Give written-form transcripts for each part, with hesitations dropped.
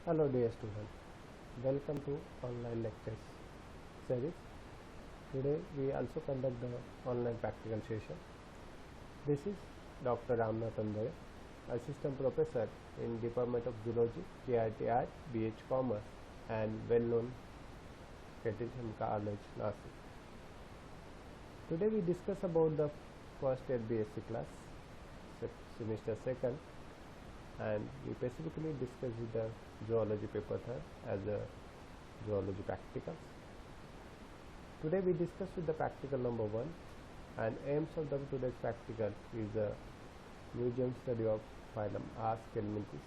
Hello dear students, welcome to online lectures series. Today we also conduct the online practical session. This is Dr. Ramnath Andare, Assistant Professor in Department of Zoology, KIT Art, BH Commerce and well-known Cathedral College, Nasik. Today we discuss about the first year BSc class, semester 2nd, and we specifically discuss the zoology paper third as a zoology practicals. Today we discuss with the practical number 1, and aims of the today's practical is a museum study of phylum Aschelminthis,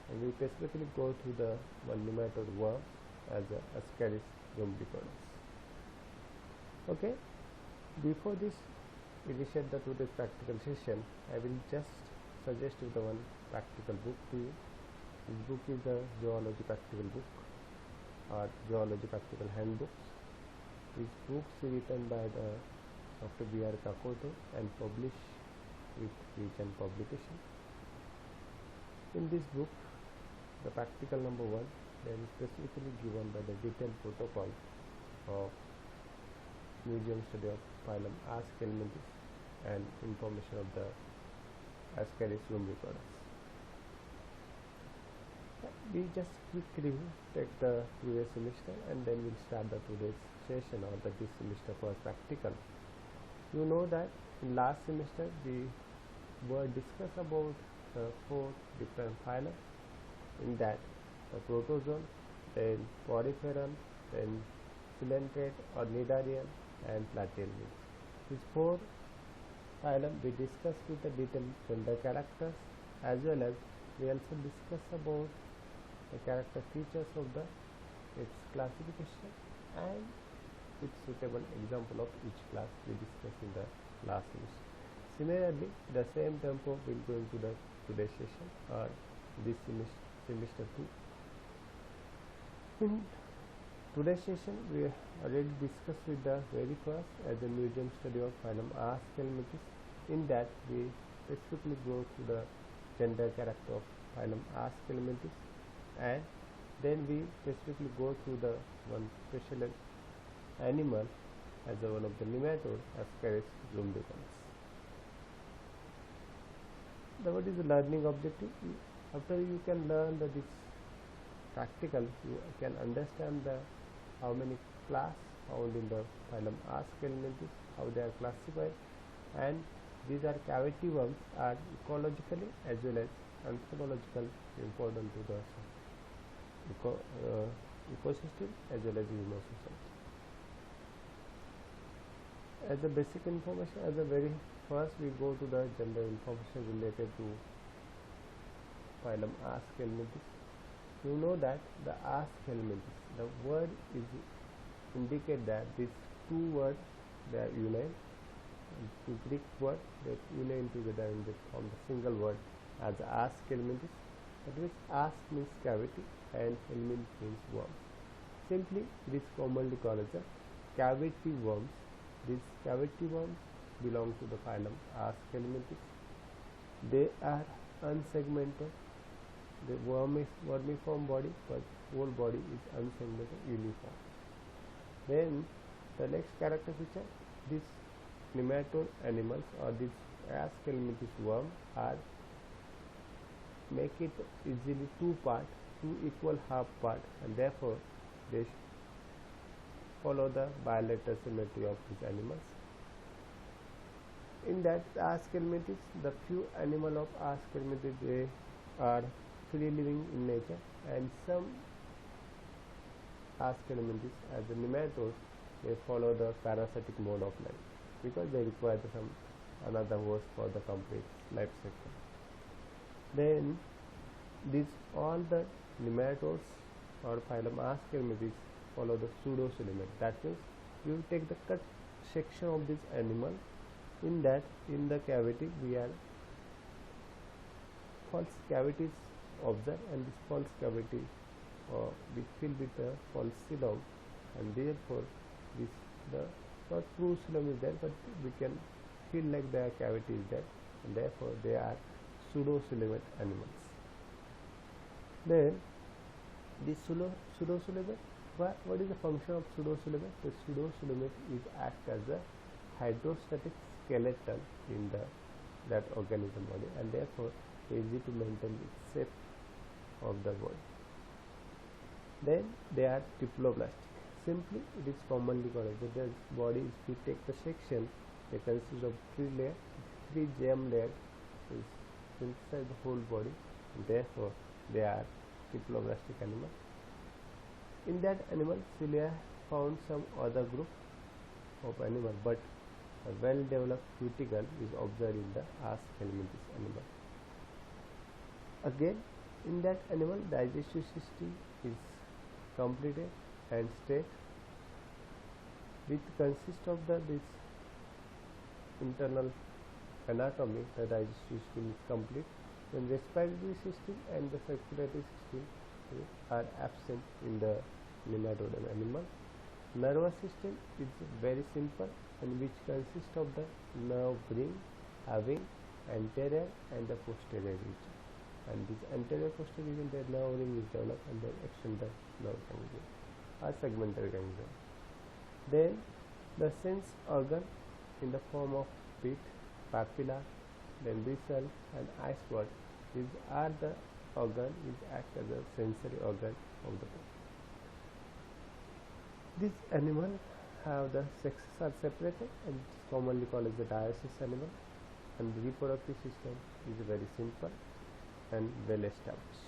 and we specifically go through the one nematode worm as a Ascaris lumbricoides. Okay, before this initiate the today's practical session, I will just suggest you the one practical book to you. This book is the zoology practical book or zoology practical handbooks. This book is written by the Dr. B.R. Kakoto and published with Vision Publication. In this book, the practical number 1, there is specifically given by the detailed protocol of museum study of phylum Aschelminthis and information of the Ascaris lumbricoides. We just quickly take the previous semester and then we'll start the today's session or the this semester first practical. You know that in last semester we were discussed about 4 different phyla, in that the protozoan, then poriferan, then coelenterate or cnidarian and platyhelminth. These 4 phylum we discussed with the detailed gender characters, as well as we also discuss about the character features of its classification and its suitable example of each class we discussed in the last semester. Similarly, the same tempo will go into the today's session or this semester 2. In today's session, we already discussed with the very first as a museum study of phylum Aschelminthis. In that, we specifically go to the gender character of phylum Aschelminthis, and then we specifically go through the one special animal as a one of the nematode, Ascaris lumbricoides. What is the learning objective? After you can learn this practical, you can understand how many class found in the phylum Aschelminthis, how they are classified, and these are cavity worms are ecologically as well as anthropological important to the ecosystem as well as human society. As a basic information, as a very first we go to the gender information related to phylum Aschelminthis. You know that the Aschelminthis, the word is indicate that these 2 words they are unite. The Greek word that unite together in the form the single word as Aschelminthis. That means Asch means cavity and helminth means worm. Simply it is commonly called as a cavity worms. These cavity worms belong to the phylum Aschelminthis. They are unsegmented. The worm is vermiform body, but whole body is unsegmented, uniform. Then the next character feature, these nematode animals or these Aschelminthis worm are make it easily 2 equal half part, and therefore they follow the bilateral symmetry of these animals. In that Aschelminthis, the few animal of Aschelminthis they are free living in nature, and some Aschelminthis as a nematode they follow the parasitic mode of life because they require some another host for the complete life cycle. Then these all the nematodes or phylum Aschelminthis follow the pseudocoelement. That means you take the cut section of this animal, in that in the cavity we are false cavities observed, and this false cavity we fill with the false coelom, and therefore this the not true coelom is there, but we can feel like the cavity is there, and therefore they are pseudocoelent animals. Then This pseudocoelomate, what is the function of pseudocoelomate? The pseudocoelomate is act as a hydrostatic skeleton in that organism body, and therefore easy to maintain its shape of the body. Then they are triploblastic. Simply, it is commonly called that the body, if we take the section, they consist of three germ layers is inside the whole body. Therefore, they are triploblastic animal. In that animal, cilia found some other group of animal, but a well-developed cuticle is observed in the Ars helminthis animal. Again, in that animal, digestive system is completed and straight, which consists of this internal anatomy. The digestive system is complete. Then respiratory system and the circulatory system are absent in the nematodon animal. Nervous system is very simple, and which consists of the nerve ring having anterior and the posterior region. And this anterior posterior region, the nerve ring is developed and then extend the nerve ganglion or segmental ganglion. Then the sense organ in the form of pit, papilla, then vessel and ice word, these are the organ which act as a sensory organ of the body. These animals have the sexes are separated and it is commonly called as the dioecious animal, and the reproductive system is very simple and well established.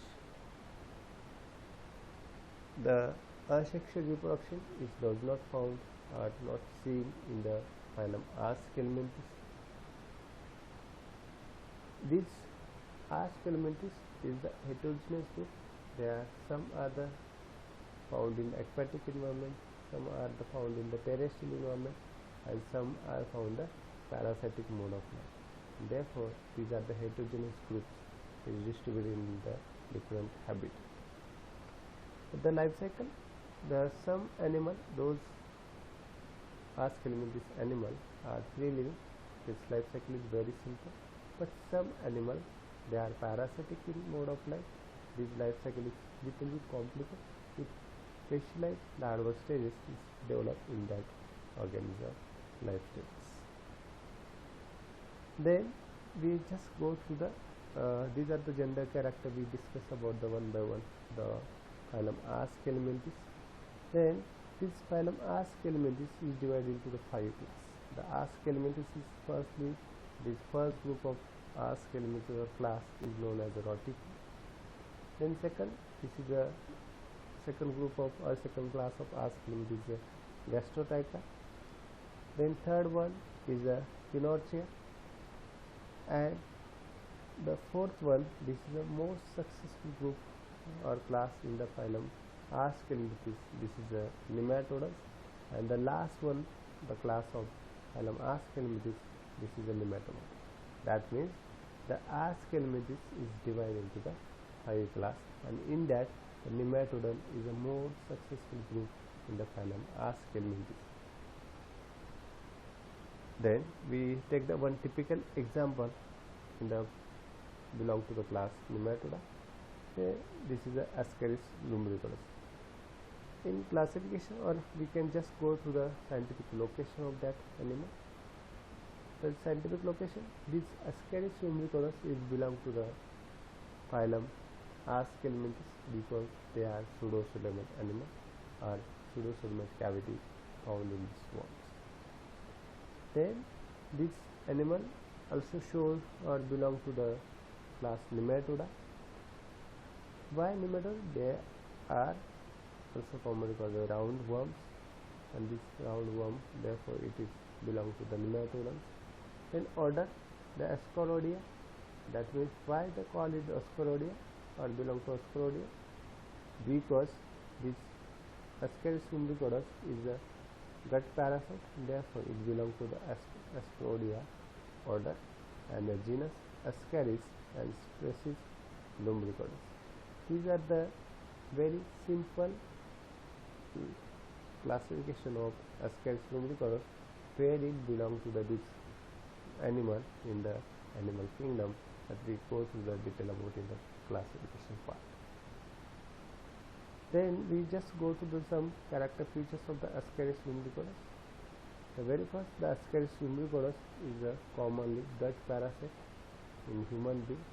The asexual reproduction does not found or not seen in the phylum Ars helminthis. This Ars helminthis is the heterogeneous group. There are some other found in aquatic environment, some are found in the terrestrial environment, and some are found the parasitic mode of life. Therefore, these are the heterogeneous groups is distributed in the different habitats. The life cycle, there are some animal, those Ars helminthis animal are free living. This life cycle is very simple, but some animal, they are parasitic in mode of life. This life cycle is little bit complicated with specialized larval stages is developed in that organism life stages. Then we just go through the these are the gender character we discuss about the one by one, the phylum Ars helminthis. Then this phylum Ars helminthis is divided into the 5 classes. The Ars helminthis is firstly, this first group of Ars helminthis class is known as the Rotifera. Then second, this is the second group of or second class of Ars helminthis, Gastrotricha. Then third one is a Cynorchia, and the fourth one, this is the most successful group or class in the phylum Ars helminthis. This is a Nematodus, and the last one, the class of phylum Ars helminthis, this is a Nematodon. That means the Ars helminthis is divided into the 5 class, and in that the Nematodon is a more successful group in the phylum Ars helminthis. Then we take the one typical example in the belong to the class Nematoda. This is the Ascaris lumbricoides. In classification, or we can just go to the scientific location of that animal. The scientific location, this Ascaris lumbricoides is belong to the phylum Ars helminthis because they are pseudocoelomate animal or pseudocoelomate cavity found in this worms. Then this animal also shows or belong to the class Nematoda. Why Nematoda? They are also commonly called the round worms, and this round worm, therefore it is belong to the Nematodons. Then order, the Ascaroidea. That means why they call it Ascaroidea or belong to Ascaroidea? Because this Ascaris lumbricoides is a gut parasite, therefore it belongs to the Ascaroidea order, and the genus Ascaris and species lumbricoides. These are the very simple classification of Ascaris lumbricoides, where it belongs to the this animal in the animal kingdom that we go through the detail about in the classification part. Then we just go to some character features of the Ascaris lumbricoides. The very first, the Ascaris lumbricoides is a commonly gut parasite in human being.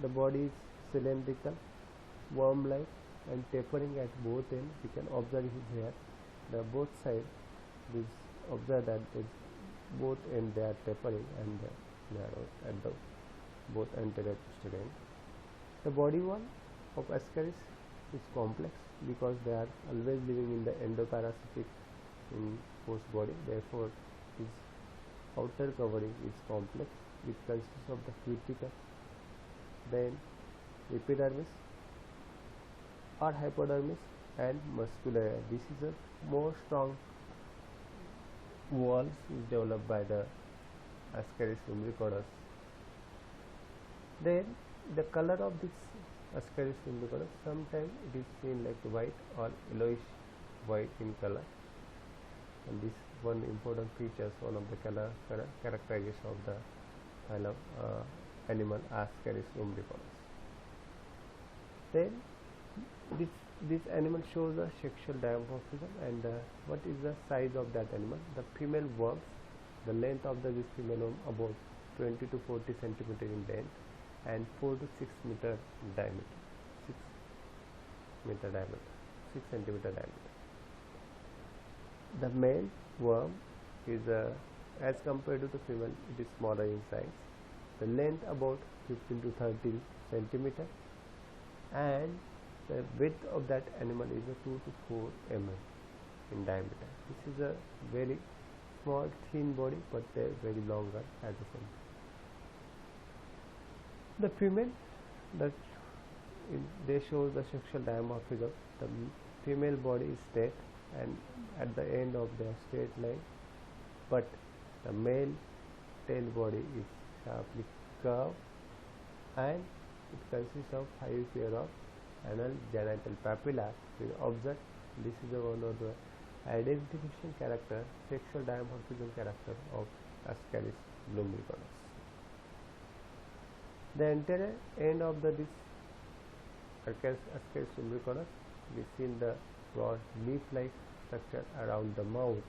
The body is cylindrical, worm-like and tapering at both ends. We can observe here the both sides. We observe that both ends they are tapering and narrow at the both anterior posterior end. The body wall of Ascaris is complex because they are always living in the endoparasitic in host body. Therefore, its outer covering is complex, which consists of the cuticle, then epidermis or hypodermis and muscular layer. This is a more strong walls is developed by the Ascaris lumbricoides. Then the color of this Ascaris lumbricoides, sometimes it is seen like white or yellowish white in color, and this one important features, one of the color characterization of the phylum animal Ascaris lumbricoides. Then this animal shows a sexual dimorphism, and what is the size of that animal? The female worms, the length of this female worm about 20 to 40 centimeter in length and 4 to 6 meter diameter, 6 centimeter diameter. The male worm is as compared to the female, it is smaller in size. The length about 15 to 30 centimeter, and the width of that animal is a 2 to 4 mm in diameter. This is a very small thin body, but very longer at the same time. The female, they show the sexual dimorphism. The female body is straight and at the end of the straight line, but the male tail body is sharply curved, and it consists of 5 pair of anal genital papilla. We observe this is one of the identification character, sexual dimorphism character of Ascaris lumbricoides. The entire end of this Ascaris lumbricoides, we see the broad leaf-like structure around the mouth,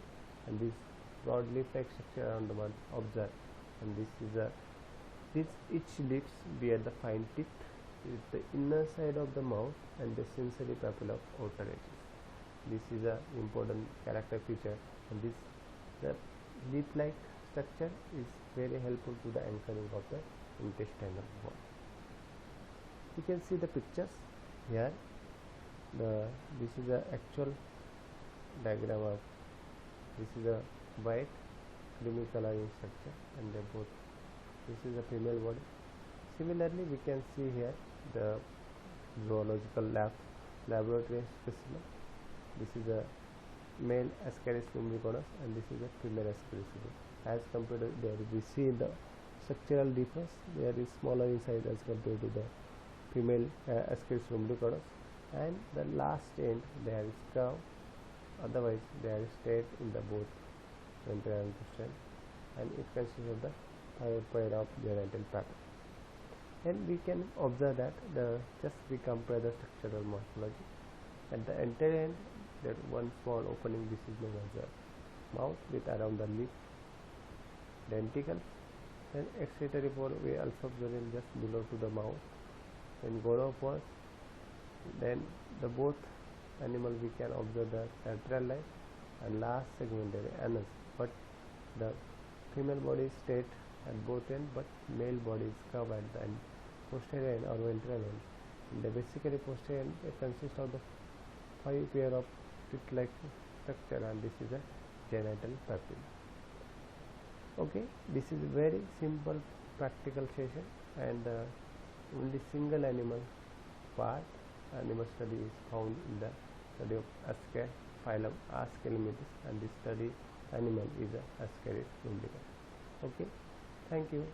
and this broad leaf-like structure around the mouth observed, and each lips bear the fine teeth with the inner side of the mouth and the sensory papilla of outer edges. This is a important character feature, and the leaf-like structure is very helpful to the anchoring of the intestinal wall. You can see the pictures here. This is the actual diagram of this is a white creamy coloring structure, and both this is a female body. Similarly, we can see here the zoological laboratory specimen. This is a male Ascaris lumbricoides, and this is a female Ascaris lumbricoides. As compared to there, we see the structural difference. There is smaller in size as compared to the female Ascaris lumbricoides, and the last end there is curved. Otherwise, they are straight in the both ventral and posterior, and it consists of the 5 pair of genital papilla. And we can observe that just we compare the structural morphology. At the entire end, there one small opening. This is known as the mouth with around the lip, denticles. Then excretory pore we also observe just below to the mouth. Then goropores. Then the both animal we can observe the central line, and last segmentary anus. But the female body is straight at both ends, but male body is curved at the end, posterior end or ventral end. In the basically posterior end, it consists of the 5 pair of teeth-like structure, and this is a genital papilla. Okay, this is a very simple practical session, and only single animal part animal study is found in the study of Ascaris phylum Ascalimides, and this study animal is a Ascaris lumbricoides. Okay, thank you.